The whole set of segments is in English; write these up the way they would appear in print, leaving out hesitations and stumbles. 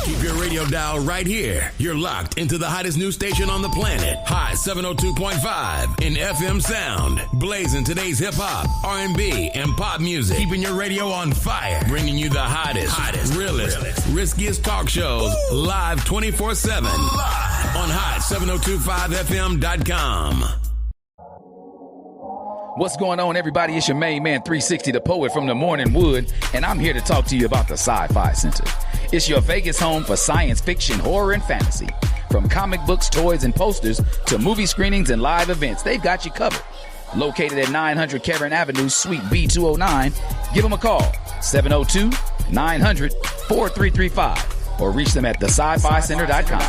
Keep your radio dial right here. You're locked into the hottest news station on the planet. Hot 702.5 in FM sound. Blazing today's hip-hop, R&B, and pop music. Keeping your radio on fire. Bringing you the hottest, realest, riskiest talk shows live 24/7. Live on hot7025fm.com. What's going on, everybody? It's your main man, 360, the poet from the Morning Wood, and I'm here to talk to you about the Sci-Fi Center. It's your Vegas home for science fiction, horror, and fantasy. From comic books, toys, and posters to movie screenings and live events, they've got you covered. Located at 900 Cameron Avenue, Suite B209, give them a call, 702-900-4335, or reach them at thescificenter.com.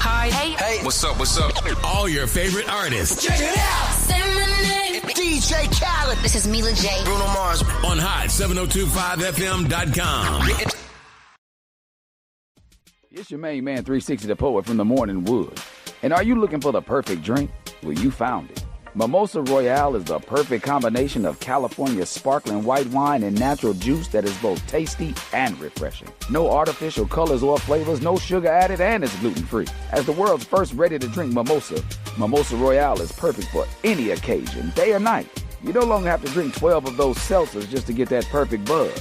Hi. Hey. What's up? All your favorite artists. Check it out. Say my name. DJ Khaled. This is Mila J. Bruno Mars. On hot7025fm.com. It's your main man, 360, the poet from the Morning Wood. And are you looking for the perfect drink? Well, you found it. Mimosa Royale is the perfect combination of California sparkling white wine and natural juice that is both tasty and refreshing. No artificial colors or flavors, no sugar added, and it's gluten-free. As the world's first ready-to-drink mimosa, Mimosa Royale is perfect for any occasion, day or night. You no longer have to drink 12 of those seltzers just to get that perfect buzz.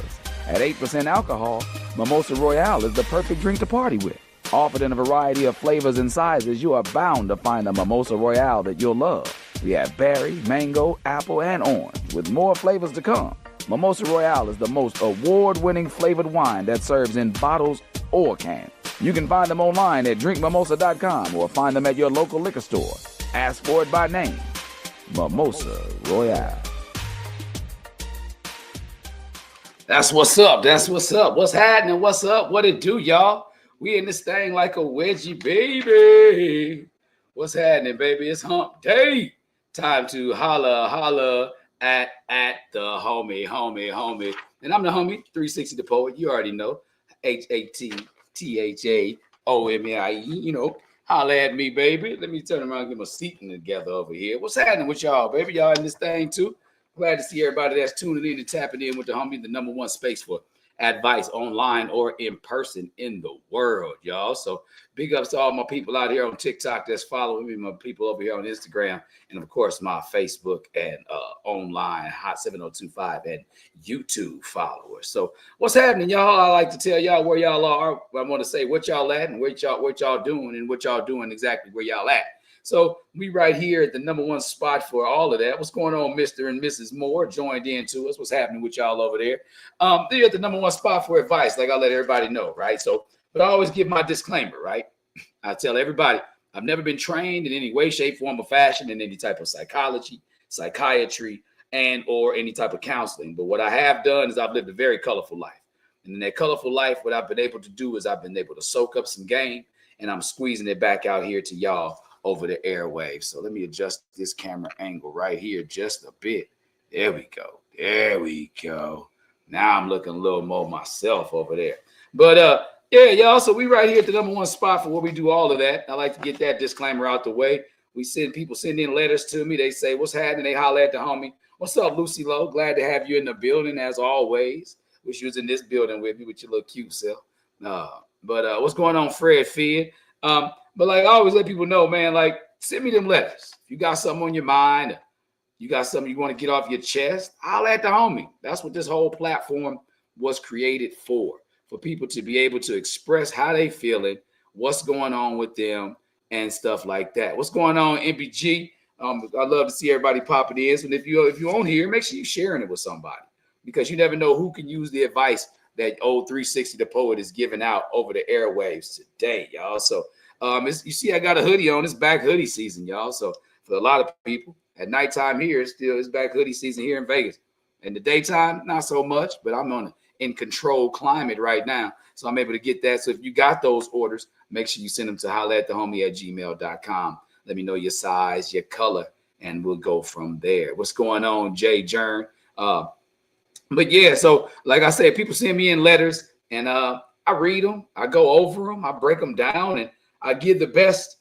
At 8% alcohol, Mimosa Royale is the perfect drink to party with. Offered in a variety of flavors and sizes, you are bound to find a Mimosa Royale that you'll love. We have berry, mango, apple, and orange, with more flavors to come. Mimosa Royale is the most award-winning flavored wine that serves in bottles or cans. You can find them online at drinkmimosa.com or find them at your local liquor store. Ask for it by name. Mimosa Royale. That's what's up. What's happening? What's up? What it do, y'all? We in this thing like a wedgie, baby. What's happening, baby? It's hump day. Time to holla at the homie. And I'm the homie, 360 the poet. You already know. HATTHAOMIE. You know, holla at me, baby. Let me turn around and get my seating together over here. What's happening with y'all, baby? Y'all in this thing too? Glad to see everybody that's tuning in and tapping in with the homie, the number one space for advice online or in person in the world, y'all. So big ups to all my people out here on TikTok that's following me, my people over here on Instagram, and of course my Facebook and online Hot 7025 and YouTube followers. So what's happening, y'all? I like to tell y'all where y'all are. I want to say what y'all at and what y'all doing and what y'all doing exactly where y'all at. So we right here at the number one spot for all of that. What's going on, Mr. and Mrs. Moore joined in to us? What's happening with y'all over there? They're at the number one spot for advice, like I let everybody know, right? So, but I always give my disclaimer, right? I tell everybody, I've never been trained in any way, shape, form, or fashion in any type of psychology, psychiatry, and or any type of counseling. But what I have done is I've lived a very colorful life. And in that colorful life, what I've been able to do is I've been able to soak up some game, and I'm squeezing it back out here to y'all over the airwaves. So let me adjust this camera angle right here just a bit. There we go. Now I'm looking a little more myself over there. But yeah, y'all. So we right here at the number one spot for where we do all of that. I like to get that disclaimer out the way. People send in letters to me. They say, what's happening? They holler at the homie. What's up, Lucy Lowe? Glad to have you in the building as always. Wish you was in this building with me with your little cute self. But what's going on, Fred Fid? But like I always let people know, man, like send me them letters. If you got something on your mind, you got something you want to get off your chest, I'll at the homie. That's what this whole platform was created for people to be able to express how they feeling, what's going on with them, and stuff like that. What's going on, MPG? I love to see everybody popping in. So if you're on here, make sure you're sharing it with somebody, because you never know who can use the advice that old 360 the poet is giving out over the airwaves today, y'all. So you see, I got a hoodie on. It's back hoodie season, y'all. So for a lot of people, at nighttime here, it's back hoodie season here in Vegas. In the daytime, not so much, but I'm in controlled climate right now, so I'm able to get that. So if you got those orders, make sure you send them to hollaatthehomie@gmail.com. Let me know your size, your color, and we'll go from there. What's going on, Jay Jern? But yeah, so like I said, people send me in letters, and I read them, I go over them, I break them down, and I give the best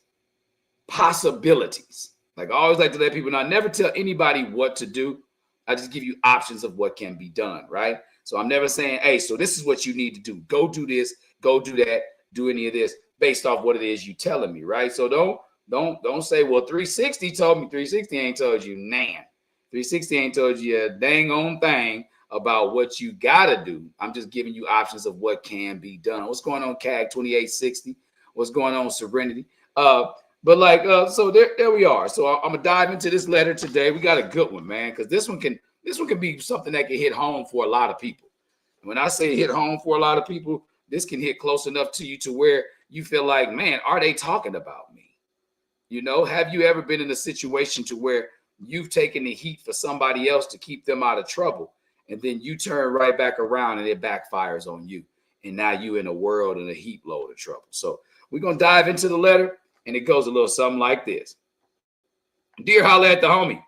possibilities. Like I always like to let people know, I never tell anybody what to do. I just give you options of what can be done, right? So I'm never saying, hey, so this is what you need to do. Go do this, go do that, do any of this based off what it is you telling me, right? So don't say, well, 360 told me. 360 ain't told you, nan. 360 ain't told you a dang on thing about what you gotta do. I'm just giving you options of what can be done. What's going on, CAG 2860? What's going on, Serenity? So there we are. So I'm gonna dive into this letter today. We got a good one, man, because this one can be something that can hit home for a lot of people. When I say hit home for a lot of people, this can hit close enough to you to where you feel like, man, are they talking about me? You know, have you ever been in a situation to where you've taken the heat for somebody else to keep them out of trouble, and then you turn right back around and it backfires on you, and now you in a world in a heap load of trouble? So we're gonna dive into the letter, and it goes a little something like this. Dear Holla at the Homie,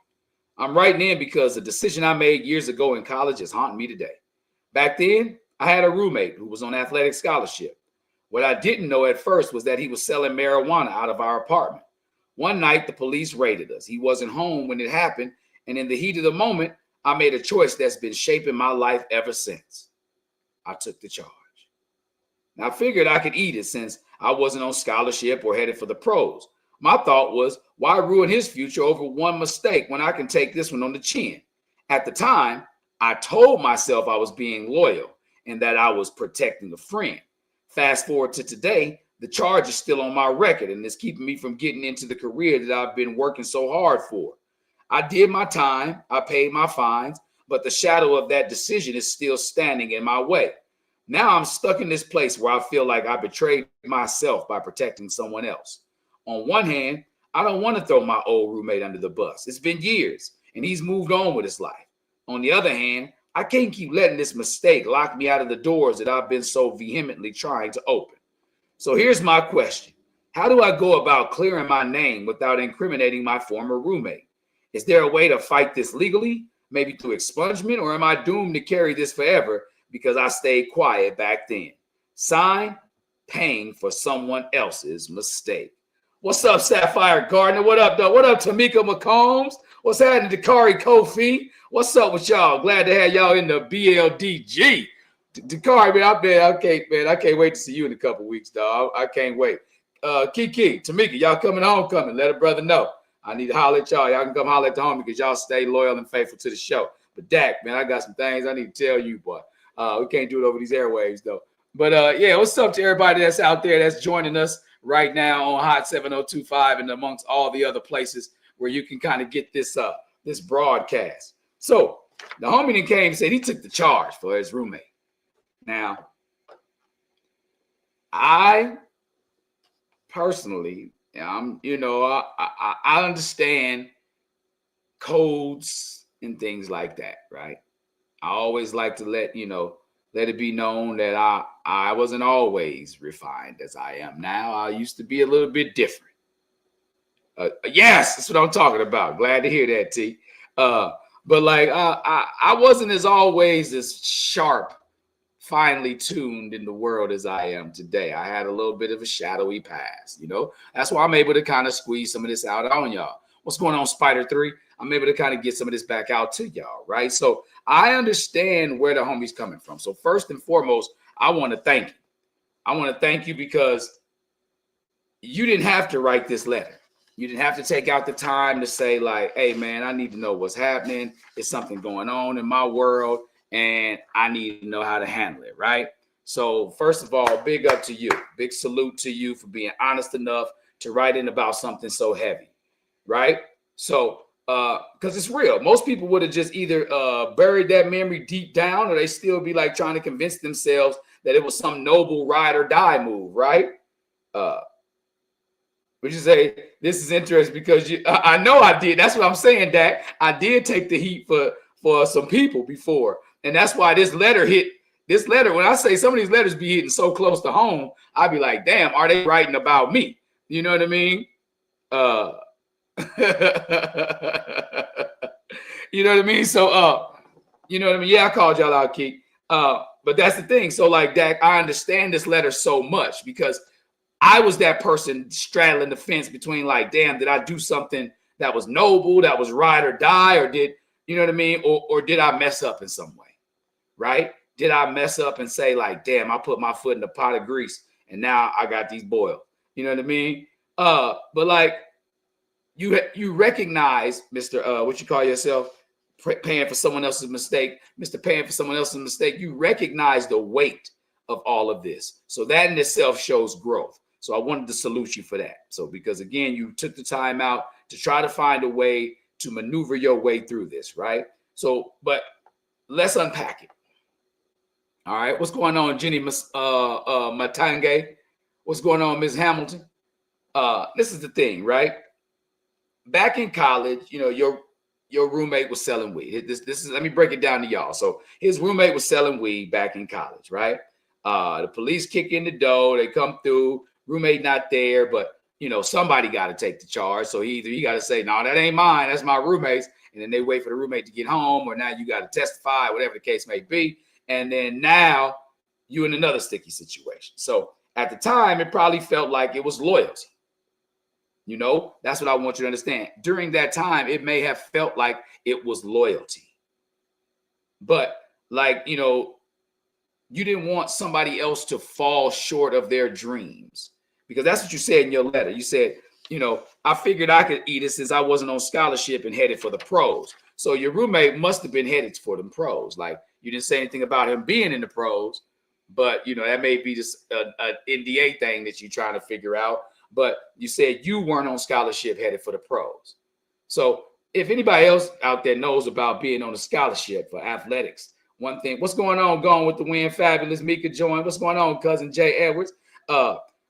I'm writing in because the decision I made years ago in college is haunting me today. Back then, I had a roommate who was on athletic scholarship. What I didn't know at first was that he was selling marijuana out of our apartment. One night, the police raided us. He wasn't home when it happened, and in the heat of the moment, I made a choice that's been shaping my life ever since. I took the charge. Now, I figured I could eat it since I wasn't on scholarship or headed for the pros. My thought was, why ruin his future over one mistake when I can take this one on the chin? At the time, I told myself I was being loyal and that I was protecting a friend. Fast forward to today, the charge is still on my record, and it's keeping me from getting into the career that I've been working so hard for. I did my time, I paid my fines, but the shadow of that decision is still standing in my way. Now I'm stuck in this place where I feel like I betrayed myself by protecting someone else. On one hand, I don't want to throw my old roommate under the bus. It's been years, and he's moved on with his life. On the other hand, I can't keep letting this mistake lock me out of the doors that I've been so vehemently trying to open. So here's my question. How do I go about clearing my name without incriminating my former roommate? Is there a way to fight this legally, maybe through expungement, or am I doomed to carry this forever because I stayed quiet back then? Sign, paying for someone else's mistake. What's up, Sapphire Gardner? What up, though? What up, Tamika McCombs? What's happening to Dakari Kofi? What's up with y'all? Glad to have y'all in the BLDG. Dakari, man, I can't wait to see you in a couple weeks, dog. I can't wait. Kiki, Tamika, y'all coming homecoming. Let a brother know. I need to holler at y'all. Y'all can come holler at the homie because y'all stay loyal and faithful to the show. But Dak, man, I got some things I need to tell you, boy. We can't do it over these airwaves, though. But yeah, what's up to everybody that's out there that's joining us right now on Hot 7025 and amongst all the other places where you can kind of get this this broadcast. So the homie that came and said he took the charge for his roommate. Now, I personally, I understand codes and things like that, right? I always like to let it be known that I wasn't always refined as I am now. I used to be a little bit different. Yes, that's what I'm talking about. Glad to hear that, T. But like I wasn't as always as sharp, finely tuned in the world as I am today. I had a little bit of a shadowy past, That's why I'm able to kind of squeeze some of this out on y'all. What's going on, Spider 3? I'm able to kind of get some of this back out to y'all, right? So I understand where the homie's coming from. So first and foremost, I want to thank you. I want to thank you because you didn't have to write this letter. You didn't have to take out the time to say like, hey, man, I need to know what's happening. There's something going on in my world, and I need to know how to handle it, right? So first of all, big up to you. Big salute to you for being honest enough to write in about something so heavy, right? So because it's real. Most people would have just either buried that memory deep down, or they still be like trying to convince themselves that it was some noble ride or die move, right? Would you say this is interesting because I know I did. That's what I'm saying, Dak. I did take the heat for some people before, and that's why this letter hit. This letter, when I say some of these letters be hitting so close to home, I'd be like, damn, are they writing about me? You know what I mean? You know what I mean? So, you know what I mean? Yeah, I called y'all out, Keith. But that's the thing. So, like, Dak, I understand this letter so much because I was that person straddling the fence between, like, damn, did I do something that was noble, that was ride or die, or did You know what I mean? Or did I mess up in some way? Right? Did I mess up and say like, damn, I put my foot in the pot of grease and now I got these boiled? You know what I mean? But like you recognize, Mr. What you call yourself, paying for someone else's mistake, Mr. Paying for someone else's mistake. You recognize the weight of all of this. So that in itself shows growth. So I wanted to salute you for that. So because again, you took the time out to try to find a way to maneuver your way through this, right? So, but let's unpack it. All right, what's going on, Jenny Matange? What's going on, Ms. Hamilton? This is the thing, right? Back in college, you know, your roommate was selling weed. This is, let me break it down to y'all. So his roommate was selling weed back in college, right? The police kick in the door, they come through, roommate not there, but you know, somebody got to take the charge. So either you got to say, no, that ain't mine, that's my roommate's, and then they wait for the roommate to get home, or now you got to testify, whatever the case may be. And then now you're in another sticky situation. So at the time, it probably felt like it was loyalty. You know, that's what I want you to understand. During that time, it may have felt like it was loyalty. But like, you know, you didn't want somebody else to fall short of their dreams, because that's what you said in your letter. You said, you know, I figured I could eat it since I wasn't on scholarship and headed for the pros. So your roommate must have been headed for them pros. Like, you didn't say anything about him being in the pros, but you know, that may be just an NDA thing that you're trying to figure out. But you said you weren't on scholarship headed for the pros. So if anybody else out there knows about being on a scholarship for athletics, one thing, what's going on? Going with the win, fabulous Mika join. What's going on, cousin Jay Edwards?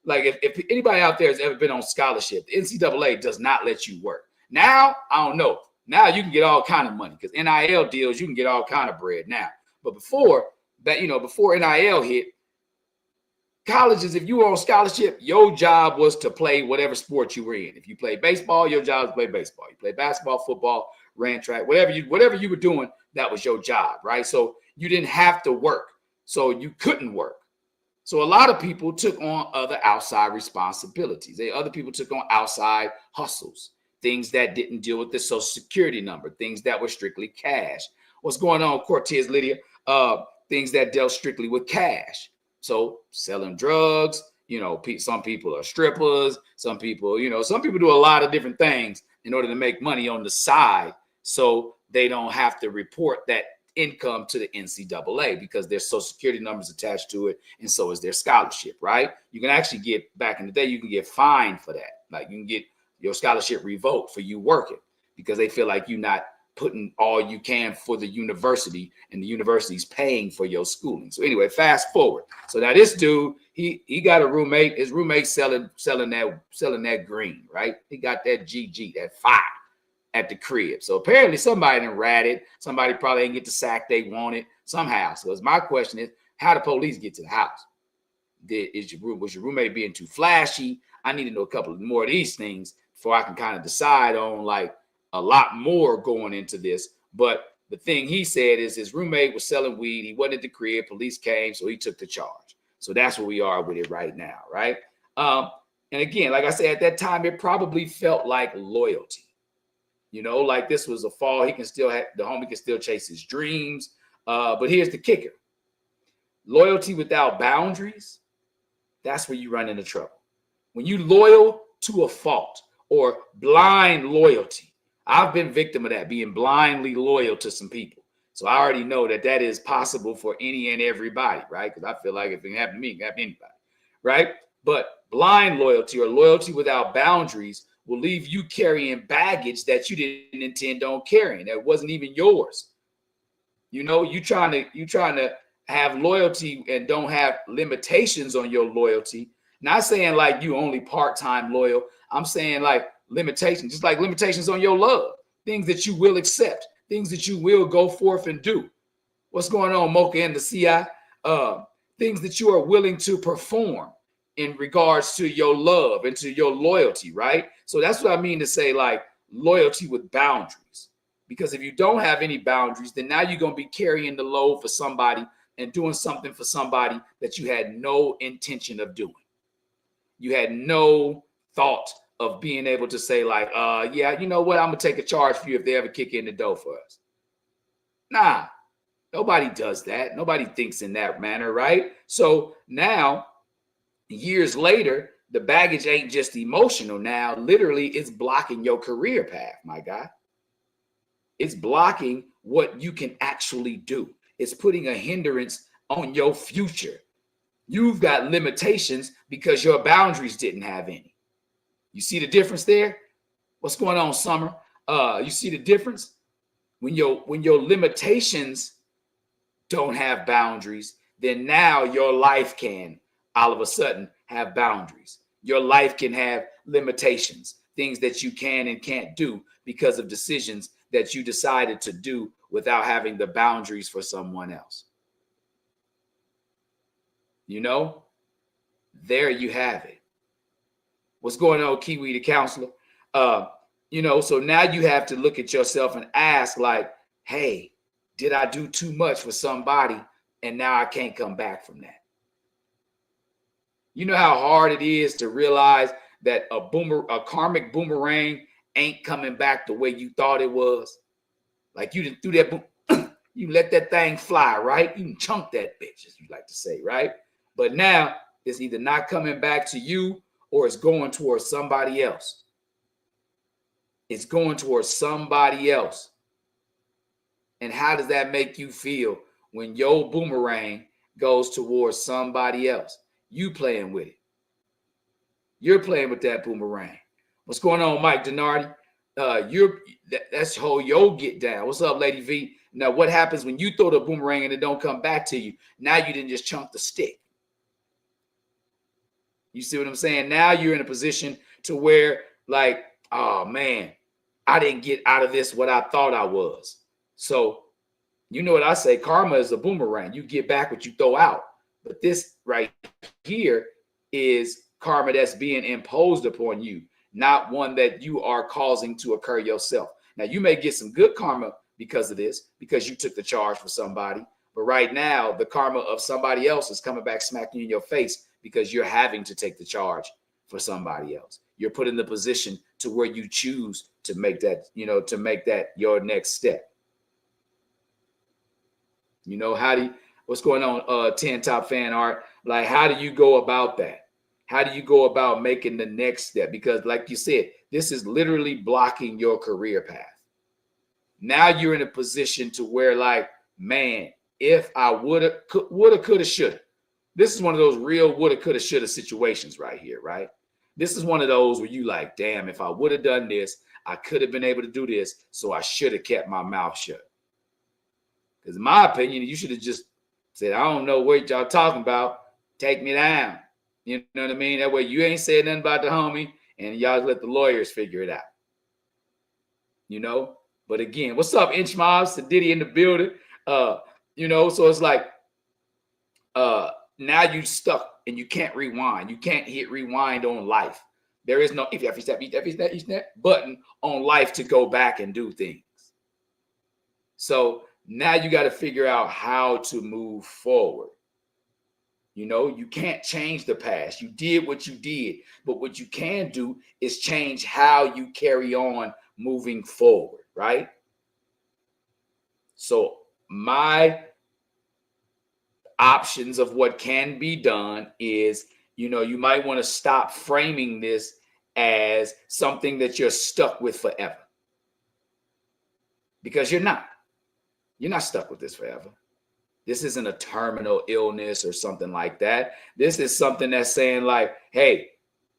Like if anybody out there has ever been on scholarship, the NCAA does not let you work. Now, I don't know. Now you can get all kind of money because NIL deals, you can get all kind of bread now. But before that, you know, before NIL hit, colleges, if you were on scholarship, your job was to play whatever sport you were in. If you played baseball, your job was to play baseball. You played basketball, football, ran track, whatever you were doing, that was your job, right? So you didn't have to work. So you couldn't work. So a lot of people took on other outside responsibilities. Other people took on outside hustles, things that didn't deal with the Social Security number, things that were strictly cash. What's going on, Cortez Lydia? Things that dealt strictly with cash. So selling drugs, you know, some people are strippers. Some people do a lot of different things in order to make money on the side, so they don't have to report that income to the NCAA because there's Social Security numbers attached to it, and so is their scholarship, right? You can actually get, back in the day, you can get fined for that. Like you can get your scholarship revoked for you working because they feel like you're not putting all you can for the university, and the university's paying for your schooling. So anyway, fast forward. So now this dude, he got a roommate. His roommate selling that green, right? He got that GG, that fire at the crib. So apparently somebody done ratted. Somebody probably didn't get the sack they wanted somehow. So my question is, how the police get to the house? Was your roommate being too flashy? I need to know a couple more of these things before I can kind of decide on like a lot more going into this. But the thing he said is his roommate was selling weed. He wasn't at the crib. Police came, so he took the charge. So that's where we are with it right now, right? And again, like I said, at that time, it probably felt like loyalty. You know, like this was a fall. The homie can still chase his dreams. But here's the kicker. Loyalty without boundaries, that's where you run into trouble. When you loyal to a fault or blind loyalty, I've been victim of that, being blindly loyal to some people. So I already know that is possible for any and everybody, right? Because I feel like if it can happen to me, it can happen to anybody, right? But blind loyalty or loyalty without boundaries will leave you carrying baggage that you didn't intend on carrying. That wasn't even yours. You know, you trying to have loyalty and don't have limitations on your loyalty. Not saying like you only part-time loyal. I'm saying like limitations, just like limitations on your love, things that you will accept, things that you will go forth and do. What's going on, Mocha and the CI? Things that you are willing to perform in regards to your love and to your loyalty, right? So that's what I mean to say like loyalty with boundaries. Because if you don't have any boundaries, then now you're going to be carrying the load for somebody and doing something for somebody that you had no intention of doing. You had no thought of being able to say like, yeah, you know what? I'm going to take a charge for you if they ever kick in the door for us. Nah, nobody does that. Nobody thinks in that manner, right? So now, years later, the baggage ain't just emotional. Now, literally, it's blocking your career path, my guy. It's blocking what you can actually do. It's putting a hindrance on your future. You've got limitations because your boundaries didn't have any. You see the difference there? What's going on, Summer? You see the difference? When your limitations don't have boundaries, then now your life can all of a sudden have boundaries. Your life can have limitations, things that you can and can't do because of decisions that you decided to do without having the boundaries for someone else. You know, there you have it. What's going on, Kiwi the counselor? So now you have to look at yourself and ask, like, hey, did I do too much for somebody and now I can't come back from that? You know how hard it is to realize that a karmic boomerang ain't coming back the way you thought it was? Like you didn't do that boom, you let that thing fly, right? You can chunk that bitch, as you like to say, right? But now it's either not coming back to you or it's going towards somebody else. It's going towards somebody else. And how does that make you feel when your boomerang goes towards somebody else? You playing with it. You're playing with that boomerang. What's going on, Mike Denardi? That's how you'll get down. What's up, Lady V? Now, what happens when you throw the boomerang and it don't come back to you? Now you didn't just chunk the stick. You see what I'm saying? Now you're in a position to where, like, oh man, I didn't get out of this what I thought I was. So, you know what I say? Karma is a boomerang. You get back what you throw out. But this right here is karma that's being imposed upon you, not one that you are causing to occur yourself. Now, you may get some good karma because of this, because you took the charge for somebody. But right now, the karma of somebody else is coming back smacking you in your face because you're having to take the charge for somebody else. You're put in the position to where you choose to make that, to make that your next step. What's going on, 10 Top Fan Art? Like, how do you go about that? How do you go about making the next step? Because like you said, this is literally blocking your career path. Now you're in a position to where, like, man, if I woulda, coulda, shoulda. This is one of those real woulda, coulda, shoulda situations right here, right? This is one of those where you like, damn, if I would have done this, I could have been able to do this, so I should have kept my mouth shut. Because in my opinion, you should have just said, I don't know what y'all talking about. Take me down. You know what I mean? That way you ain't saying nothing about the homie, and y'all let the lawyers figure it out. But again, what's up, Inch Mobs? Diddy in the building. So it's like, now you stuck and you can't rewind. You can't hit rewind on life. There is no if that button on life to go back and do things. So now you got to figure out how to move forward. You can't change the past. You did what you did, but what you can do is change how you carry on moving forward, right? So my options of what can be done is, you might want to stop framing this as something that you're stuck with forever. Because you're not stuck with this forever. This isn't a terminal illness or something like that. This is something that's saying like, hey,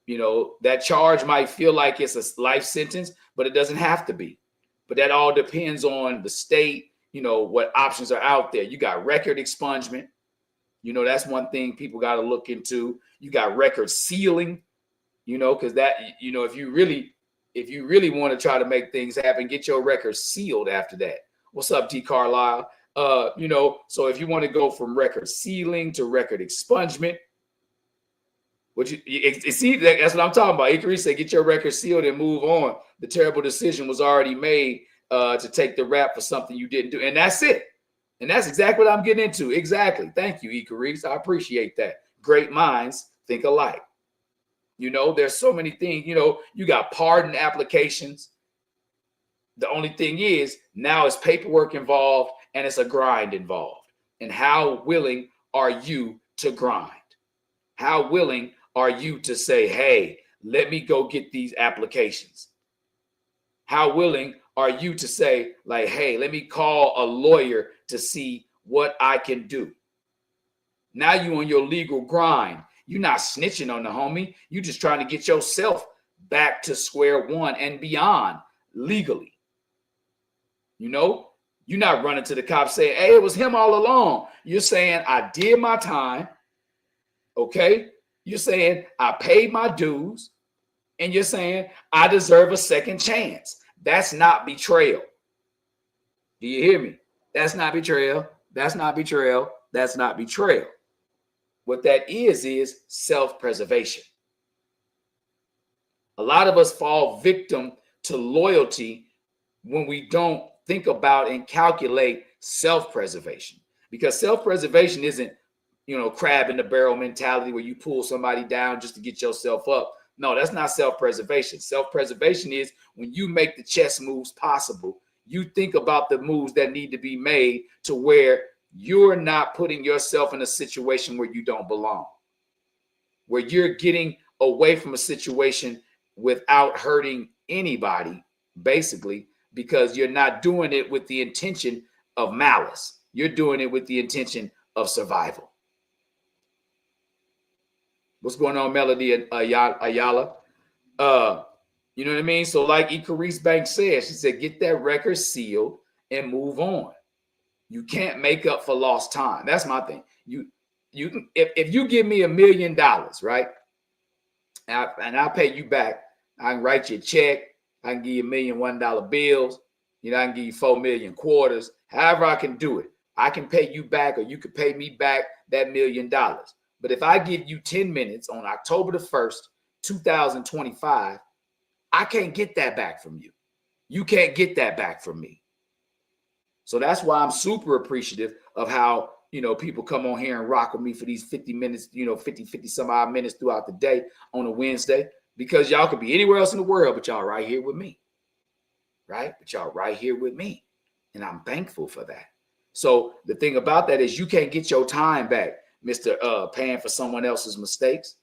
that charge might feel like it's a life sentence, but it doesn't have to be. But that all depends on the state, what options are out there. You got record expungement. That's one thing people got to look into. You got record sealing, because that, if you really want to try to make things happen, get your record sealed after that. What's up, D. Carlisle? So if you want to go from record sealing to record expungement, see, that's what I'm talking about. Ikari said, get your record sealed and move on. The terrible decision was already made to take the rap for something you didn't do. And that's it. And that's exactly what I'm getting into. Exactly. Thank you, Ikari. I appreciate that. Great minds think alike. There's so many things, you got pardon applications. The only thing is now is paperwork involved and it's a grind involved. And how willing are you to grind? How willing are you to say, hey, let me go get these applications? How willing are you to say, like, hey, let me call a lawyer to see what I can do? Now you on your legal grind. You're not snitching on the homie. You just trying to get yourself back to square one and beyond legally. You know, you're not running to the cops saying, hey, it was him all along. You're saying, I did my time. Okay. You're saying, I paid my dues. And you're saying, I deserve a second chance. That's not betrayal. Do you hear me? That's not betrayal. That's not betrayal. That's not betrayal. What that is self-preservation. A lot of us fall victim to loyalty when we don't think about and calculate self-preservation. Because self-preservation isn't, crab in the barrel mentality where you pull somebody down just to get yourself up. No, that's not self-preservation. Self-preservation is when you make the chess moves possible. You think about the moves that need to be made to where you're not putting yourself in a situation where you don't belong, where you're getting away from a situation without hurting anybody, basically, because you're not doing it with the intention of malice. You're doing it with the intention of survival. What's going on, Melody and Ayala? You know what I mean? So like Icarice Banks said, she said, get that record sealed and move on. You can't make up for lost time. That's my thing. You can, if you give me $1 million, right? And I'll pay you back. I can write you a check. I can give you $1 million $1 bills. I can give you 4 million quarters. However I can do it. I can pay you back, or you could pay me back that $1 million. But if I give you 10 minutes on October the 1st, 2025, I can't get that back from you. You can't get that back from me. So that's why I'm super appreciative of how, people come on here and rock with me for these 50 minutes, 50 some odd minutes throughout the day on a Wednesday, because y'all could be anywhere else in the world, but y'all right here with me, right? But y'all right here with me. And I'm thankful for that. So the thing about that is you can't get your time back, Mr. Paying for someone else's mistakes.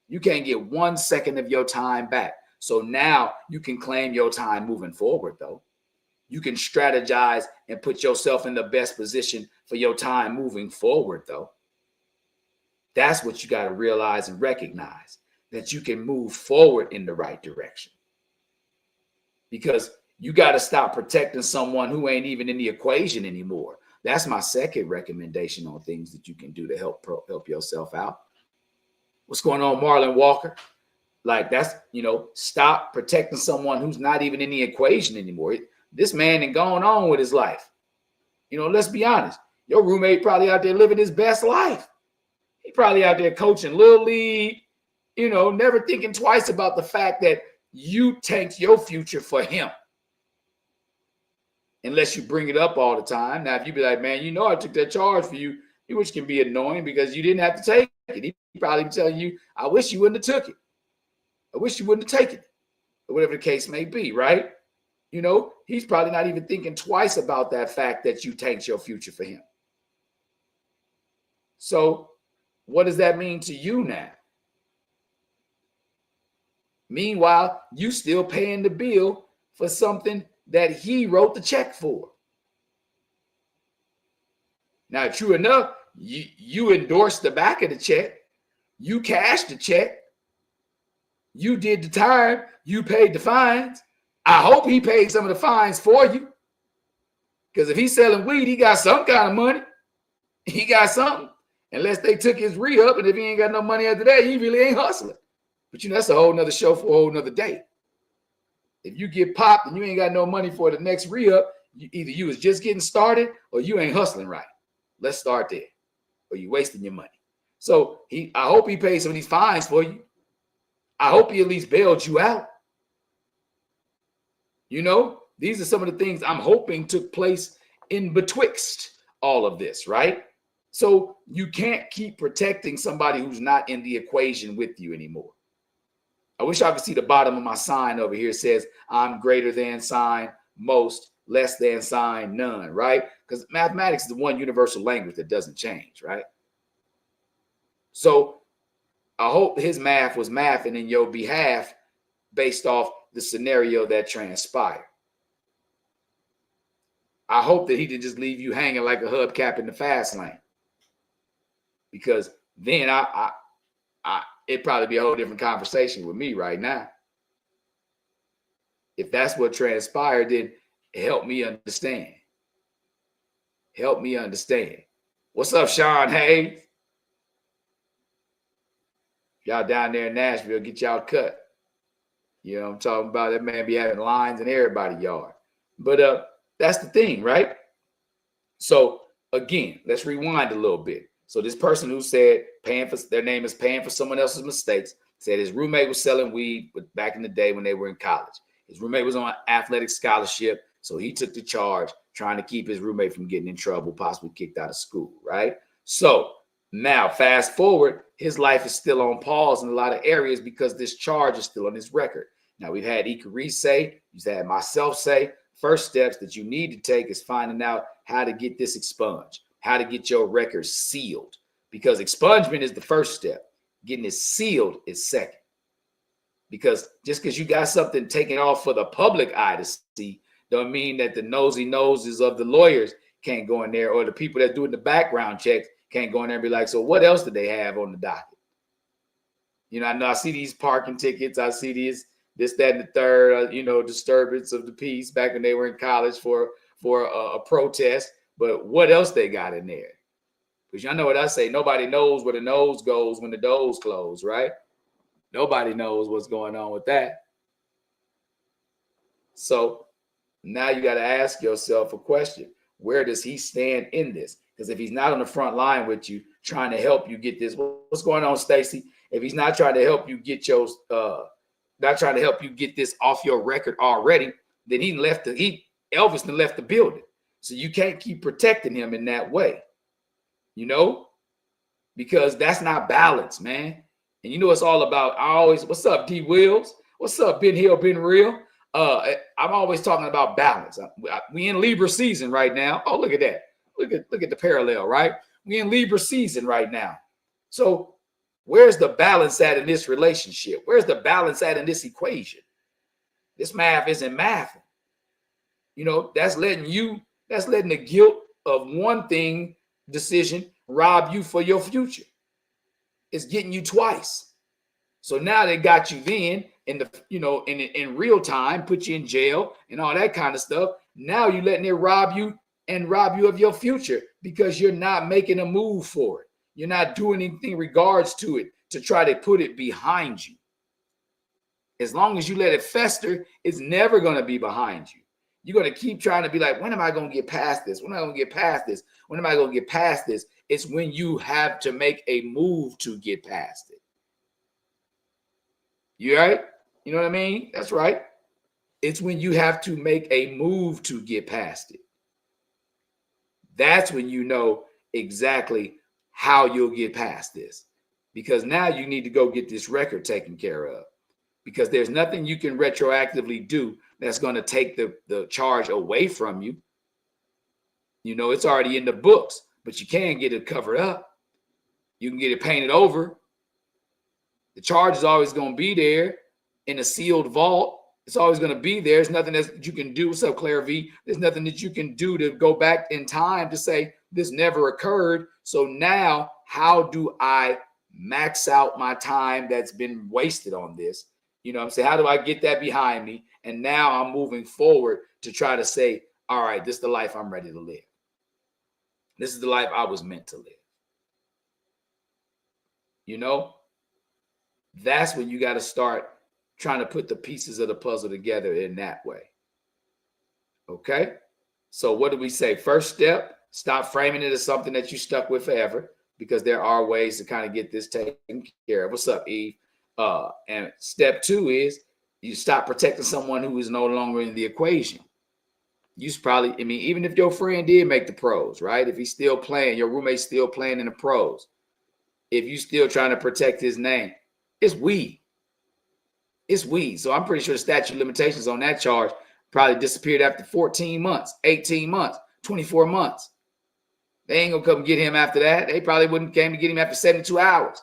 You can't get 1 second of your time back. So now you can claim your time moving forward, though. You can strategize and put yourself in the best position for your time moving forward, though. That's what you got to realize and recognize, that you can move forward in the right direction. Because you got to stop protecting someone who ain't even in the equation anymore. That's my second recommendation on things that you can do to help yourself out. What's going on, Marlon Walker? Like, that's, stop protecting someone who's not even in the equation anymore. This man ain't going on with his life. Let's be honest. Your roommate probably out there living his best life. He probably out there coaching Little League, never thinking twice about the fact that you tanked your future for him. Unless you bring it up all the time. Now, if you be like, man, I took that charge for you, which can be annoying because you didn't have to take it. He probably telling you, I wish you wouldn't have took it. I wish you wouldn't have taken it. Or whatever the case may be, right? He's probably not even thinking twice about that fact that you tanked your future for him. So what does that mean to you now? Meanwhile, you still paying the bill for something that he wrote the check for. Now, true enough, you endorsed the back of the check. You cashed the check. You did the time. You paid the fines. I hope he paid some of the fines for you. Because if he's selling weed, he got some kind of money. He got something. Unless they took his re-up, and if he ain't got no money after that, he really ain't hustling. But that's a whole nother show for a whole nother day. If you get popped and you ain't got no money for the next re-up, either you was just getting started or you ain't hustling right. Let's start there. Or you wasting your money. So I hope he paid some of these fines for you. I hope he at least bailed you out. These are some of the things I'm hoping took place in betwixt all of this, right? So you can't keep protecting somebody who's not in the equation with you anymore. I wish I could see the bottom of my sign over here. It says, I'm greater than sign most, less than sign none, right? Because mathematics is the one universal language that doesn't change, right? So I hope his math was mathing in your behalf based off the scenario that transpired. I hope that he didn't just leave you hanging like a hubcap in the fast lane, because then it'd probably be a whole different conversation with me right now. If that's what transpired, then help me understand. Help me understand. What's up, Sean Hayes? Y'all down there in Nashville, get y'all cut. You know what I'm talking about? That man be having lines in everybody's yard. But that's the thing, right? So again, let's rewind a little bit. So this person who said their name is paying for someone else's mistakes, said his roommate was selling weed back in the day when they were in college. His roommate was on an athletic scholarship, so he took the charge, trying to keep his roommate from getting in trouble, possibly kicked out of school, right? So now, fast forward, his life is still on pause in a lot of areas because this charge is still on his record. Now, we've had Ikari say, you've had myself say, first steps that you need to take is finding out how to get this expunged, how to get your record sealed, because expungement is the first step. Getting it sealed is second. Because just because you got something taken off for the public eye to see, don't mean that the nosy noses of the lawyers can't go in there, or the people that doing the background checks can't go in there and be like, so what else did they have on the docket? You know, I see these parking tickets. I see this, that, and the third, disturbance of the peace back when they were in college for a protest. But what else they got in there? Because y'all know what I say, nobody knows where the nose goes when the doors close, right? Nobody knows what's going on with that. So now you got to ask yourself a question. Where does he stand in this? Because if he's not on the front line with you, trying to help you get this, what's going on, Stacy? If he's not trying to help you get this off your record already, then Elvis left the building. So you can't keep protecting him in that way, because that's not balance, man. And you know it's all about. What's up, D Wills? What's up, Ben Hill, Ben Real? I'm always talking about balance. We in Libra season right now. Oh, look at that. Look at the parallel, right? We in Libra season right now. So where's the balance at in this relationship? Where's the balance at in this equation? This math isn't math. That's letting the guilt of one thing decision rob you for your future. It's getting you twice. So now they got you then in real time, put you in jail and all that kind of stuff. Now you're letting it rob you of your future because you're not making a move for it. You're not doing anything in regards to it to try to put it behind you. As long as you let it fester, it's never going to be behind you. You're going to keep trying to be like, when am I going to get past this? When am I going to get past this? When am I going to get past this? It's when you have to make a move to get past it. You right? You know what I mean? That's right. It's when you have to make a move to get past it. That's when you know exactly how you'll get past this. Because now you need to go get this record taken care of. Because there's nothing you can retroactively do that's going to take the charge away from you. It's already in the books, but you can get it covered up. You can get it painted over. The charge is always going to be there in a sealed vault. It's always going to be there. There's nothing that you can do. What's up, Claire V? There's nothing that you can do to go back in time to say this never occurred. So now how do I max out my time that's been wasted on this? I'm saying, how do I get that behind me? And now I'm moving forward to try to say, all right, this is the life I'm ready to live. This is the life I was meant to live. That's when you got to start trying to put the pieces of the puzzle together in that way. Okay? So what do we say? First step, stop framing it as something that you stuck with forever, because there are ways to kind of get this taken care of. What's up, Eve? And step 2 is you stop protecting someone who is no longer in the equation. Even if your friend did make the pros, right? If he's still playing, your roommate's still playing in the pros. If you still trying to protect his name, it's weed. It's weed. So I'm pretty sure the statute of limitations on that charge probably disappeared after 14 months, 18 months. 24 months. They ain't gonna come get him after that. They probably wouldn't came to get him after 72 hours.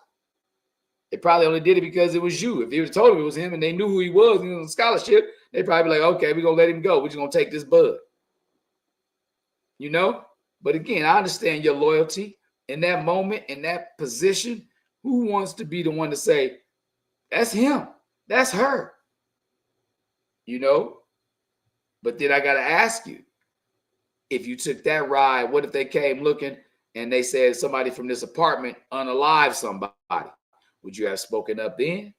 They probably only did it because it was you. If you told them it was him and they knew who he was, on scholarship, they'd probably be like, okay, we're gonna let him go. We're just gonna take this bud. You know? But again, I understand your loyalty in that moment, in that position. Who wants to be the one to say, that's him, that's her? You know? But then I gotta ask you, if you took that ride, what if they came looking and they said somebody from this apartment unalive somebody? Would you have spoken up then?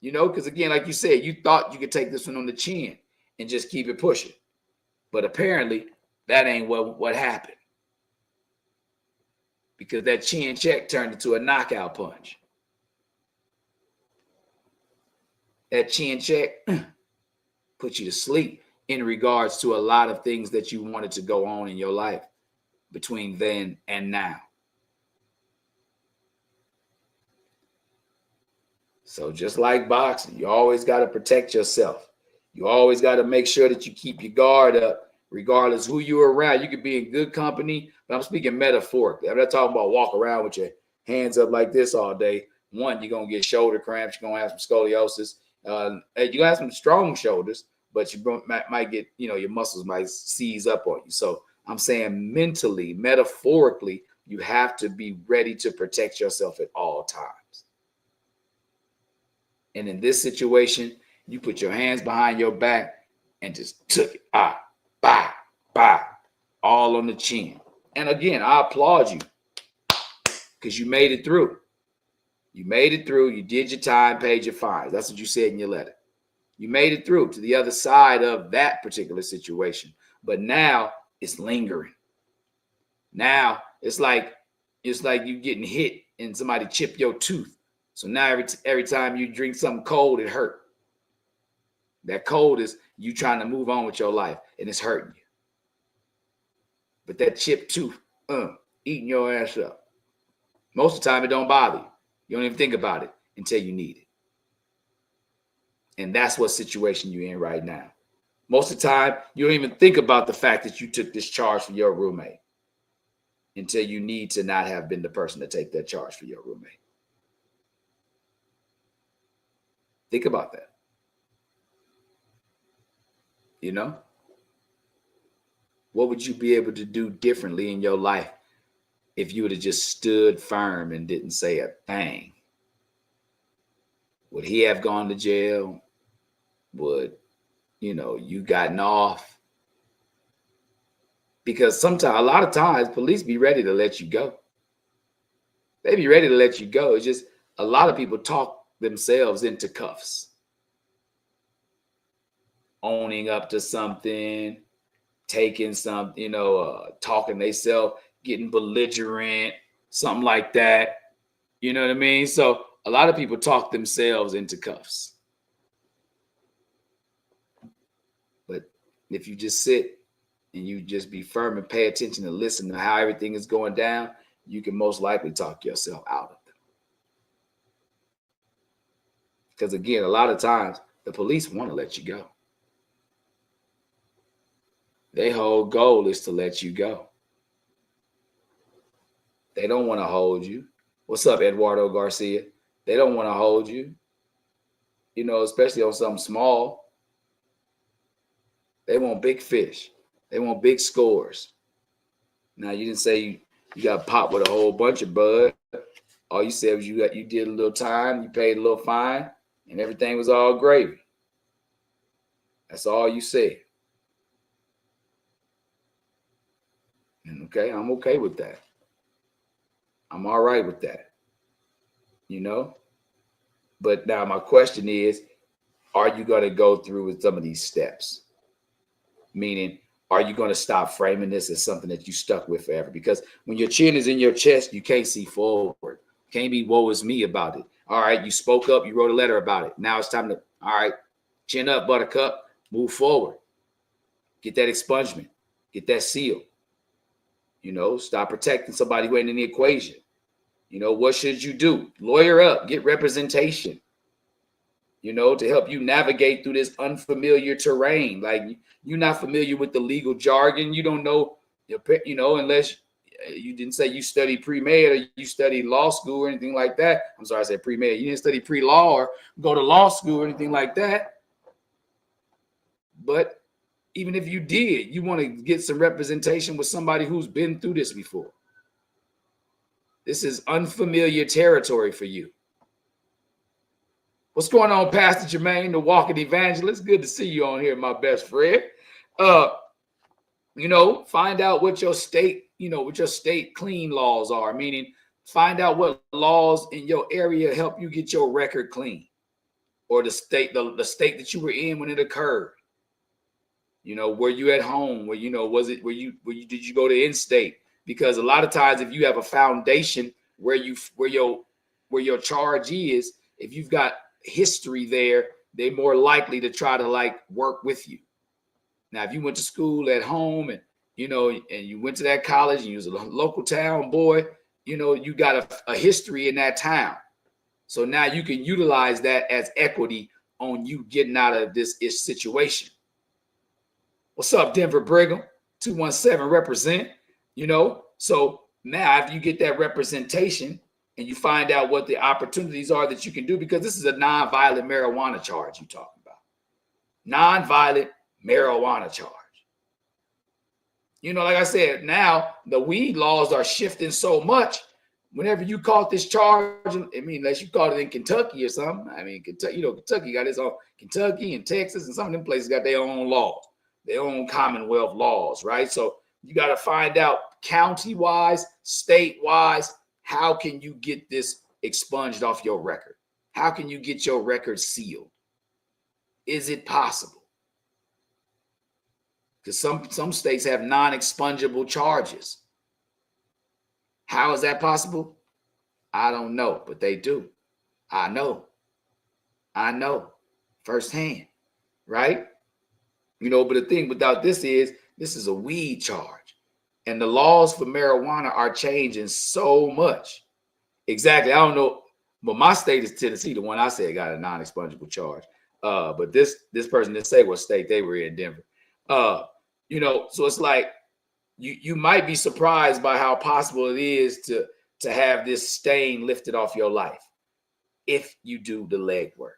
You know, because again, like you said, you thought you could take this one on the chin and just keep it pushing. But apparently that ain't what happened. Because that chin check turned into a knockout punch. That chin check put you to sleep in regards to a lot of things that you wanted to go on in your life between then and now. So just like boxing, you always got to protect yourself. You always got to make sure that you keep your guard up, regardless who you're around. You could be in good company, but I'm speaking metaphorically. I'm not talking about walk around with your hands up like this all day. One, you're going to get shoulder cramps. You're going to have some scoliosis. You have some strong shoulders, but you might get, your muscles might seize up on you. So I'm saying mentally, metaphorically, you have to be ready to protect yourself at all times. And in this situation, you put your hands behind your back and just took it. All on the chin. And again, I applaud you because you made it through. You made it through. You did your time, paid your fines. That's what you said in your letter. You made it through to the other side of that particular situation. But now it's lingering. Now it's like you getting hit and somebody chipped your tooth. So now every time you drink something cold, it hurt. That cold is you trying to move on with your life, and it's hurting you. But that chipped tooth, eating your ass up. Most of the time, it don't bother you. You don't even think about it until you need it. And that's what situation you're in right now. Most of the time, you don't even think about the fact that you took this charge for your roommate until you need to not have been the person to take that charge for your roommate. Think about that. What would you be able to do differently in your life if you would have just stood firm and didn't say a thing? Would he have gone to jail? Would, you gotten off? Because a lot of times, police be ready to let you go. They be ready to let you go. It's just a lot of people talk themselves into cuffs. Owning up to something, taking something, talking themselves, getting belligerent, something like that. You know what I mean? So a lot of people talk themselves into cuffs. But if you just sit and you just be firm and pay attention and listen to how everything is going down, you can most likely talk yourself out of them. Because again, a lot of times the police want to let you go. Their whole goal is to let you go. They don't want to hold you. What's up, Eduardo Garcia? They don't want to hold you, especially on something small. They want big fish. They want big scores. Now, you didn't say you got popped with a whole bunch of bud. All you said was you did a little time, you paid a little fine, and everything was all gravy. That's all you said. And okay, I'm okay with that. I'm all right with that. But now my question is, are you going to go through with some of these steps? Meaning, are you going to stop framing this as something that you stuck with forever? Because when your chin is in your chest, you can't see forward. Can't be woe is me about it. All right, you spoke up, you wrote a letter about it. Now it's time to, all right, chin up, buttercup, move forward. Get that expungement. Get that seal. Stop protecting somebody who ain't in the equation. What should you do? Lawyer up, get representation. to help you navigate through this unfamiliar terrain. Like you're not familiar with the legal jargon. You don't know, unless you didn't say you studied pre-med or you studied law school or anything like that. I'm sorry, I said pre-med. You didn't study pre-law or go to law school or anything like that. But even if you did, you want to get some representation with somebody who's been through this before. This is unfamiliar territory for you. What's going on, Pastor Jermaine, the walking evangelist? Good to see you on here, my best friend. Find out what your state, what your state clean laws are, meaning find out what laws in your area help you get your record clean, or the state that you were in when it occurred. Were you at home? Did you go to in-state? Because a lot of times if you have a foundation where your charge is, if you've got history there, they're more likely to try to work with you. Now, if you went to school at home and you went to that college and you was a local town boy, you got a history in that town. So now you can utilize that as equity on you getting out of this situation. What's up, Denver Brigham? 217 represent, So now after you get that representation and you find out what the opportunities are that you can do, because this is a non-violent marijuana charge you're talking about. Non-violent marijuana charge. Like I said, now the weed laws are shifting so much. Whenever you caught this charge, unless you caught it in Kentucky or something. Kentucky got its own, Kentucky and Texas and some of them places got their own laws, their own Commonwealth laws, right? So you got to find out county-wise, state-wise, how can you get this expunged off your record? How can you get your record sealed? Is it possible? Because some states have non-expungible charges. How is that possible? I don't know, but they do. I know firsthand, right? But the thing about this is a weed charge. And the laws for marijuana are changing so much. Exactly. I don't know, but my state is Tennessee. The one I said got a non-expungible charge. But this person didn't say what state they were in, Denver. So it's like you might be surprised by how possible it is to have this stain lifted off your life if you do the legwork.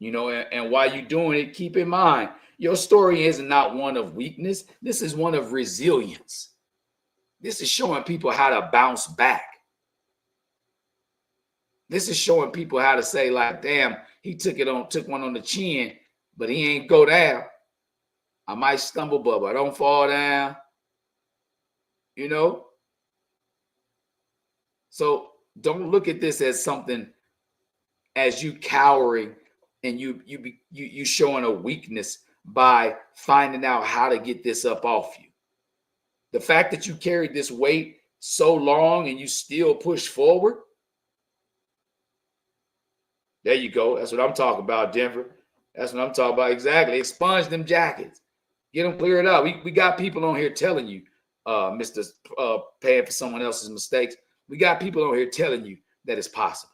And while you're doing it, keep in mind, your story is not one of weakness. This is one of resilience. This is showing people how to bounce back. This is showing people how to say, damn, he took one on the chin, but he ain't go down. I might stumble, but I don't fall down. So don't look at this as something as you cowering and you showing a weakness by finding out how to get this up off you. The fact that you carried this weight so long and you still push forward. There you go. That's what I'm talking about, Denver. That's what I'm talking about. Exactly. Expunge them jackets. Get them cleared up. We got people on here telling you, Mr. Paying for someone else's mistakes. We got people on here telling you that it's possible.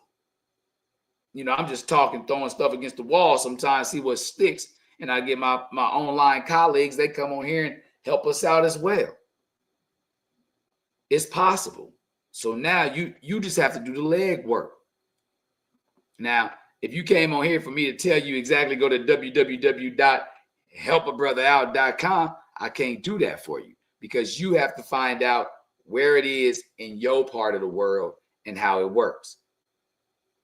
I'm just talking, throwing stuff against the wall sometimes, see what sticks. And I get my online colleagues, they come on here and help us out as well. It's possible. So now you just have to do the leg work. Now, if you came on here for me to tell you exactly, go to www.helpabrotherout.com, I can't do that for you because you have to find out where it is in your part of the world and how it works.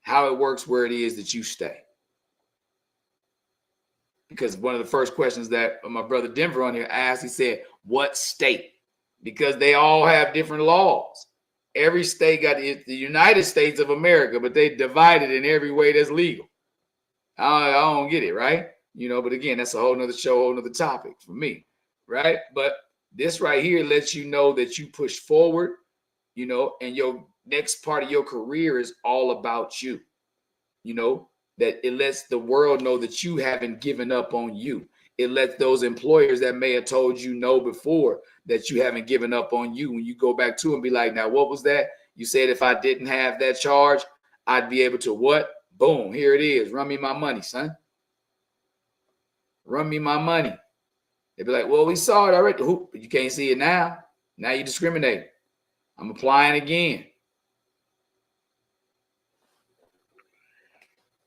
How it works where it is that you stay. Because one of the first questions that my brother Denver on here asked, he said, what state? Because they all have different laws. Every state got the United States of America, but they divided in every way that's legal. I don't get it, right? But again, that's a whole nother show, whole nother topic for me, right? But this right here lets you know that you push forward, and your next part of your career is all about you, that it lets the world know that you haven't given up on you. It lets those employers that may have told you no before that you haven't given up on you. When you go back to and be like, now, what was that? You said if I didn't have that charge, I'd be able to what? Boom, here it is. Run me my money, son. Run me my money. They'd be like, well, we saw it already. You can't see it now. Now you discriminate. I'm applying again.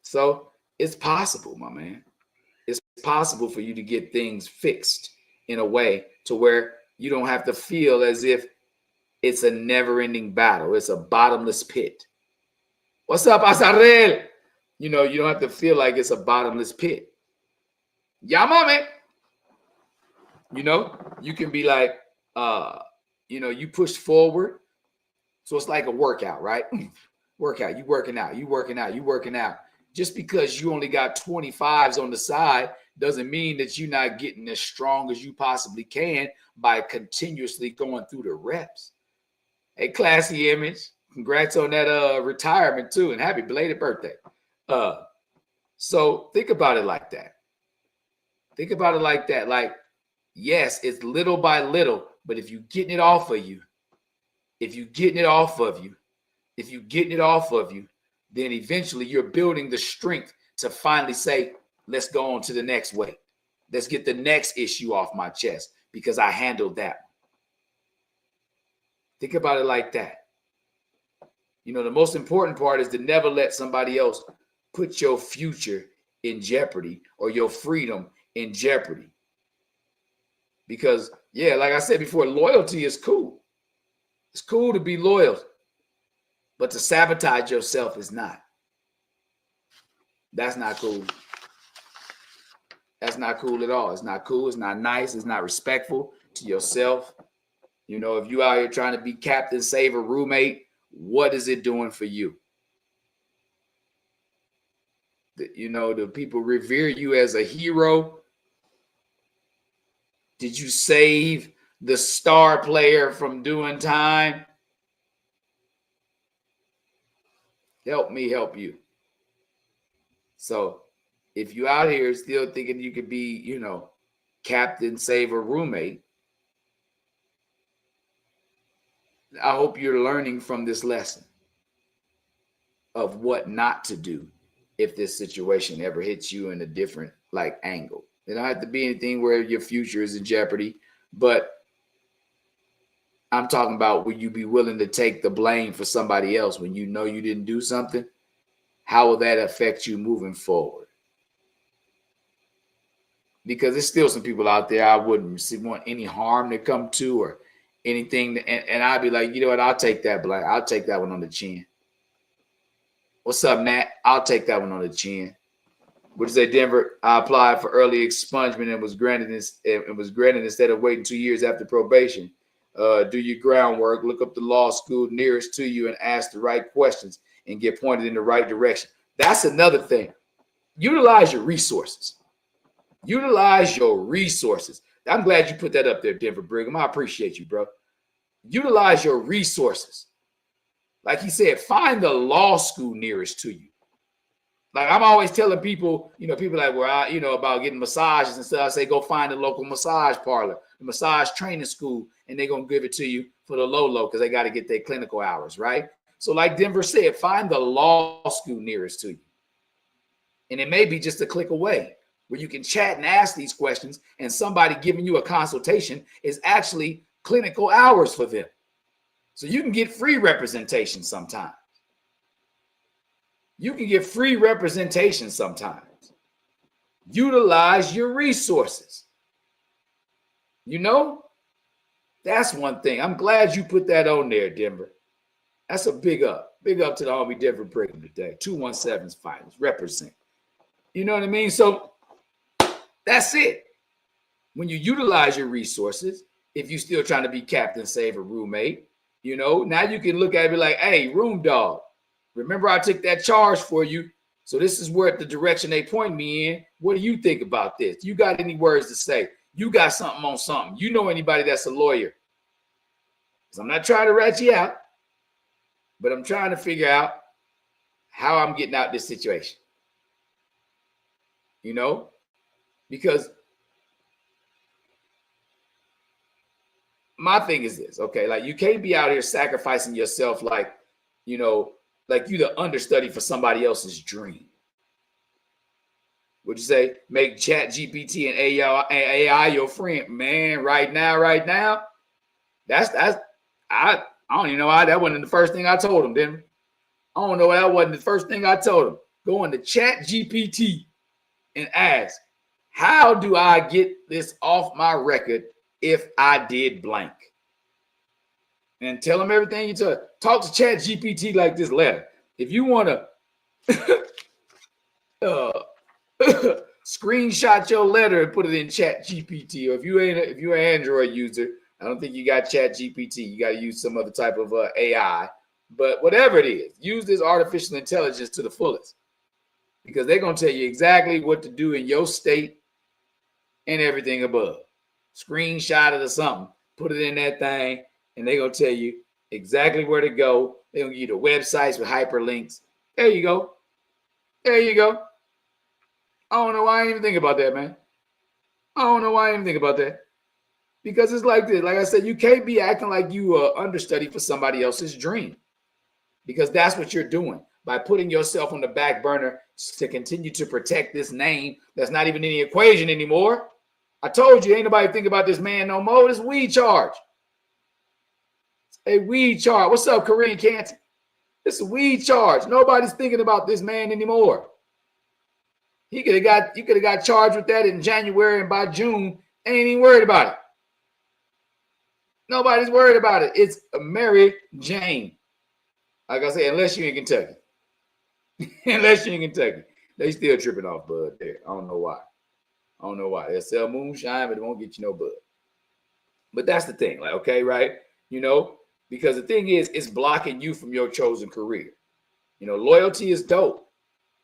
So it's possible, my man. It's possible for you to get things fixed in a way to where you don't have to feel as if it's a never-ending battle. It's a bottomless pit. What's up, Azarel? You know, you don't have to feel like it's a bottomless pit. Yeah, mami. You know, you can be like, you know, you push forward. So it's like a workout, right? Workout, you working out, you working out, you working out. Just because you only got 25s on the side doesn't mean that you're not getting as strong as you possibly can by continuously going through the reps. Hey, classy image. Congrats on that retirement too, and happy belated birthday. So think about it like that. Think about it like that. Like, yes, it's little by little, but if you're getting it off of you, if you're getting it off of you, if you're getting it off of you, then eventually you're building the strength to finally say, let's go on to the next weight. Let's get the next issue off my chest because I handled that. Think about it like that. You know, the most important part is to never let somebody else put your future in jeopardy or your freedom in jeopardy. Because, yeah, like I said before, loyalty is cool. It's cool to be loyal, but to sabotage yourself is not. That's not cool. That's not cool at all. It's not cool. It's not nice. It's not respectful to yourself. You know, if you out here trying to be captain, save a roommate, what is it doing for you? You know, do people revere you as a hero? Did you save the star player from doing time? Help me help you. So if you out here still thinking you could be, you know, captain, save a roommate, I hope you're learning from this lesson of what not to do if this situation ever hits you in a different like angle. It don't have to be anything where your future is in jeopardy, but I'm talking about will you be willing to take the blame for somebody else when you know you didn't do something? How will that affect you moving forward? Because there's still some people out there I wouldn't want any harm to come to or anything. And I'd be like, you know what? I'll take that blame. I'll take that one on the chin. What's up, Nat? I'll take that one on the chin. What did you say, Denver? I applied for early expungement and was granted instead of waiting 2 years after probation. Do your groundwork, look up the law school nearest to you and ask the right questions and get pointed in the right direction. That's another thing. Utilize your resources. Utilize your resources. I'm glad you put that up there, Denver Brigham. I appreciate you, bro. Utilize your resources. Like he said, find the law school nearest to you. Like I'm always telling people, you know, people like, well, you know, about getting massages and stuff. I say, go find a local massage parlor, the massage training school, and they're going to give it to you for the low because they got to get their clinical hours, right? So like Denver said, find the law school nearest to you. And it may be just a click away where you can chat and ask these questions and somebody giving you a consultation is actually clinical hours for them. So you can get free representation sometimes. You can get free representation sometimes. Utilize your resources. You know, that's one thing. I'm glad you put that on there, Denver. That's a big up. Big up to the homie Denver Brigham today. 217's finals. Represent. You know what I mean? So that's it. When you utilize your resources, if you're still trying to be captain, save a roommate, you know, now you can look at it and be like, hey, room dog, remember I took that charge for you. So this is where the direction they point me in. What do you think about this? You got any words to say? You got something on something. You know anybody that's a lawyer? Because I'm not trying to rat you out, but I'm trying to figure out how I'm getting out this situation. You know, because my thing is this, okay? Like you can't be out here sacrificing yourself like, you know, like you the understudy for somebody else's dream. Would you say make Chat GPT and AI your friend? Man, right now, that's I don't even know why that wasn't the first thing I told him, didn't I? I don't know why that wasn't the first thing I told him. Go into Chat GPT and ask, how do I get this off my record if I did blank? And tell him everything you tell. Talk to Chat GPT like this letter. If you want to screenshot your letter and put it in Chat GPT, or if you're an Android user, I don't think you got Chat GPT. You got to use some other type of AI. But whatever it is, use this artificial intelligence to the fullest, because they're going to tell you exactly what to do in your state and everything above. Screenshot it or something, put it in that thing, and they're going to tell you exactly where to go. They're going to give you the websites with hyperlinks. There you go. There you go. I don't know why I didn't even think about that, man. I don't know why I didn't think about that. Because it's like this. Like I said, you can't be acting like you are understudy for somebody else's dream. Because that's what you're doing by putting yourself on the back burner to continue to protect this name that's not even in the equation anymore. I told you, ain't nobody think about this man no more. It's weed charge. It's a weed charge. What's up, Korean Canton? It's a weed charge. Nobody's thinking about this man anymore. You could have got charged with that in January, and by June, ain't even worried about it. Nobody's worried about it. It's Mary Jane. Like I said, unless you're in Kentucky. Unless you're in Kentucky. They still tripping off bud there. I don't know why. They'll sell moonshine, but it won't get you no bud. But that's the thing. Like, okay, right? You know, because the thing is, it's blocking you from your chosen career. You know, loyalty is dope.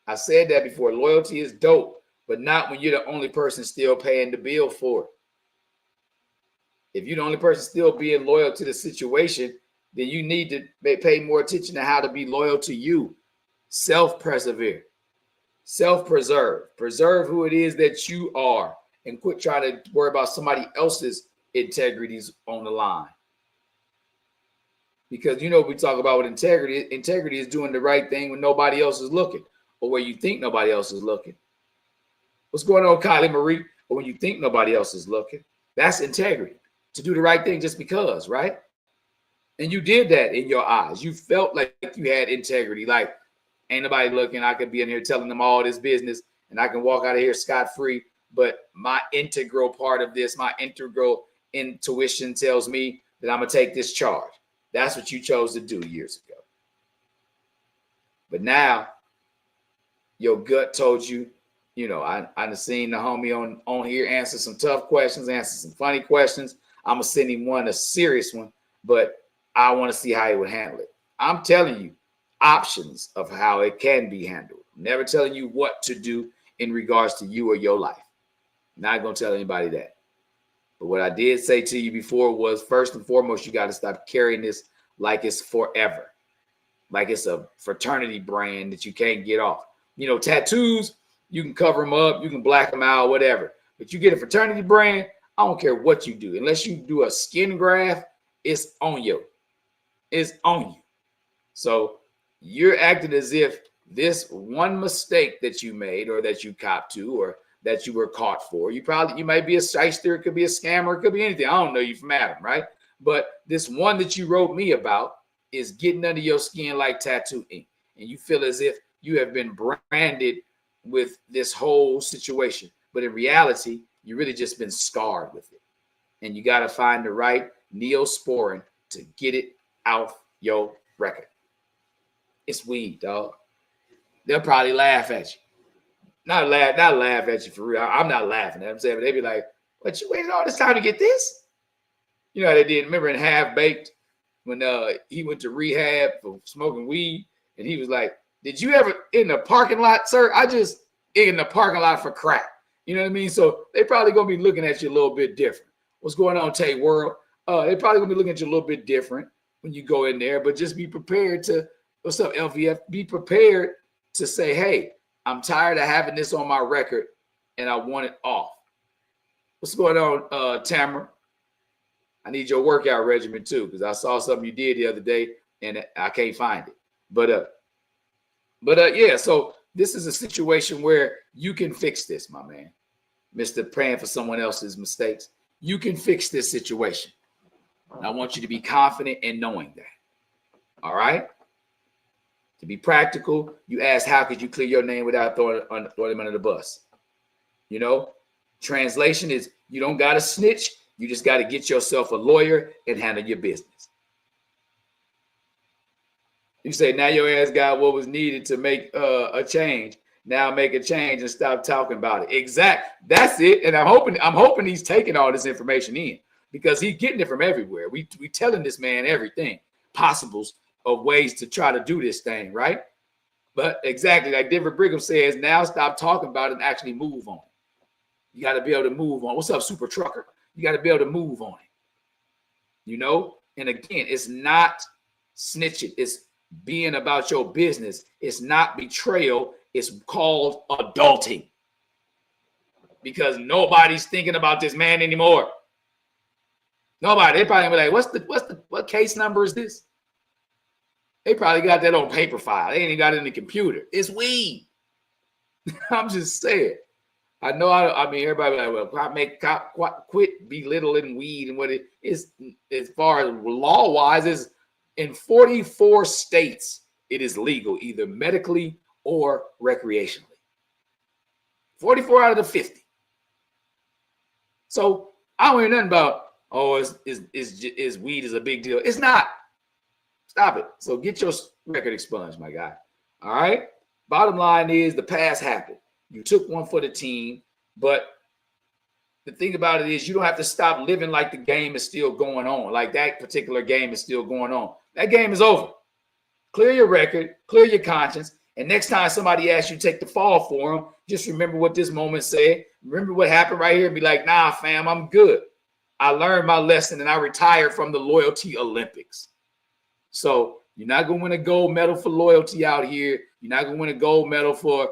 I said that before. Loyalty is dope, but not when you're the only person still paying the bill for it. If you're the only person still being loyal to the situation, then you need to pay more attention to how to be loyal to you. Self-persevere. Self-preserve. Preserve who it is that you are, and quit trying to worry about somebody else's integrities on the line. Because you know what we talk about with integrity. Integrity is doing the right thing when nobody else is looking, or where you think nobody else is looking. What's going on, Kylie Marie? Or when you think nobody else is looking. That's integrity. To do the right thing just because, right? And you did that in your eyes. You felt like you had integrity. Like, ain't nobody looking. I could be in here telling them all this business, and I can walk out of here scot-free. But my integral part of this, my integral intuition tells me that I'm going to take this charge. That's what you chose to do years ago. But now, your gut told you, you know, I've seen the homie on here answer some tough questions, answer some funny questions. I'm going to send him a serious one, but I want to see how he would handle it. I'm telling you options of how it can be handled. I'm never telling you what to do in regards to you or your life. Not going to tell anybody that. But what I did say to you before was, first and foremost, you got to stop carrying this like it's forever. Like it's a fraternity brand that you can't get off. You know, tattoos, you can cover them up, you can black them out, whatever. But you get a fraternity brand, I don't care what you do. Unless you do a skin graft, it's on you. It's on you. So you're acting as if this one mistake that you made, or that you copped to, or that you were caught for, you might be a shyster, it could be a scammer, it could be anything. I don't know you from Adam, right? But this one that you wrote me about is getting under your skin like tattoo ink. And you feel as if you have been branded with this whole situation. But in reality, you really just been scarred with it. And you got to find the right neosporin to get it out your record. It's weed, dog. They'll probably laugh at you. Not laugh at you for real. I'm not laughing at them. But they be like, "What, you waited all this time to get this?" You know how they did. Remember in Half Baked when he went to rehab for smoking weed, and he was like, "Did you ever in the parking lot, sir? I just in the parking lot for crack." You know what I mean? So they probably gonna be looking at you a little bit different. What's going on, Tay World? They probably gonna be looking at you a little bit different when you go in there. But just be prepared to. What's up, LVF? Be prepared to say, "Hey, I'm tired of having this on my record, and I want it off." What's going on, Tamara? I need your workout regimen too, because I saw something you did the other day, and I can't find it. But But yeah, so this is a situation where you can fix this, my man. Mr. Praying for someone else's mistakes. You can fix this situation. And I want you to be confident in knowing that. All right? To be practical, you ask, how could you clear your name without throwing him under the bus? You know, translation is you don't got to snitch. You just got to get yourself a lawyer and handle your business. You say, now your ass got what was needed to make a change. Now make a change and stop talking about it. Exact. That's it. And I'm hoping he's taking all this information in, because he's getting it from everywhere. We telling this man everything possibles of ways to try to do this thing, right? But exactly like Denver Brigham says, now stop talking about it and actually move on it. You got to be able to move on. What's up, Super Trucker? You got to be able to move on it. You know? And again, it's not snitching. It's being about your business. It's not betrayal. It's called adulting. Because nobody's thinking about this man anymore. Nobody. They probably be like, what case number is this? They probably got that on paper file. They ain't even got it in the computer. It's weed. I'm just saying. I know. I mean, everybody like, well, quit belittling weed and what it is. As far as law wise, is in 44 states it is legal, either medically or recreationally. 44 out of the 50. So I don't hear nothing about, oh, is weed is a big deal. It's not. Stop it. So get your record expunged, my guy. All right. Bottom line is the past happened. You took one for the team, but the thing about it is you don't have to stop living like the game is still going on. Like that particular game is still going on. That game is over. Clear your record, clear your conscience. And next time somebody asks you to take the fall for them, just remember what this moment said. Remember what happened right here and be like, nah, fam, I'm good. I learned my lesson and I retired from the Loyalty Olympics. So you're not going to win a gold medal for loyalty out here. You're not going to win a gold medal for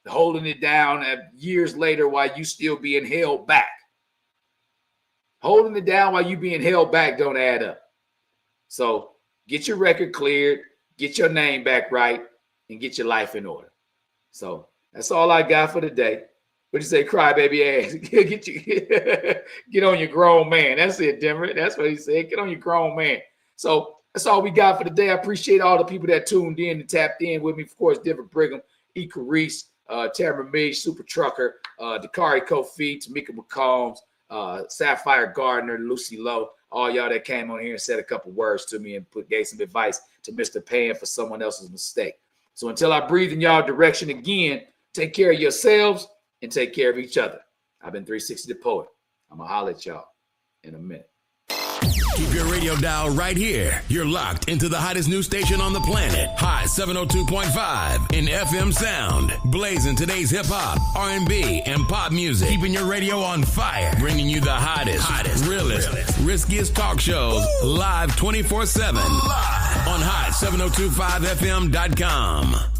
holding it down years later while you still being held back. Holding it down while you being held back don't add up. So get your record cleared, get your name back right, and get your life in order. So that's all I got for today. What you say, crybaby ass? Get on your grown man. That's it, Denver. That's what he said. Get on your grown man. So that's all we got for today. I appreciate all the people that tuned in and tapped in with me. Of course, Denver Brigham, E. Carice, Tamara Mee, Super Trucker, Dakari Kofi, Tamika McCombs, Sapphire Gardner, Lucy Lowe, all y'all that came on here and said a couple words to me and gave some advice to Mr. Paying for someone else's mistake. So until I breathe in y'all direction again, take care of yourselves and take care of each other. I've been 360 the Poet. I'm going to holler at y'all in a minute. Keep your radio dial right here. You're locked into the hottest news station on the planet. Hot 702.5 in FM sound. Blazing today's hip hop, R&B, and pop music. Keeping your radio on fire. Bringing you the hottest, realest, riskiest talk shows live 24/7 on hot702.5fm.com.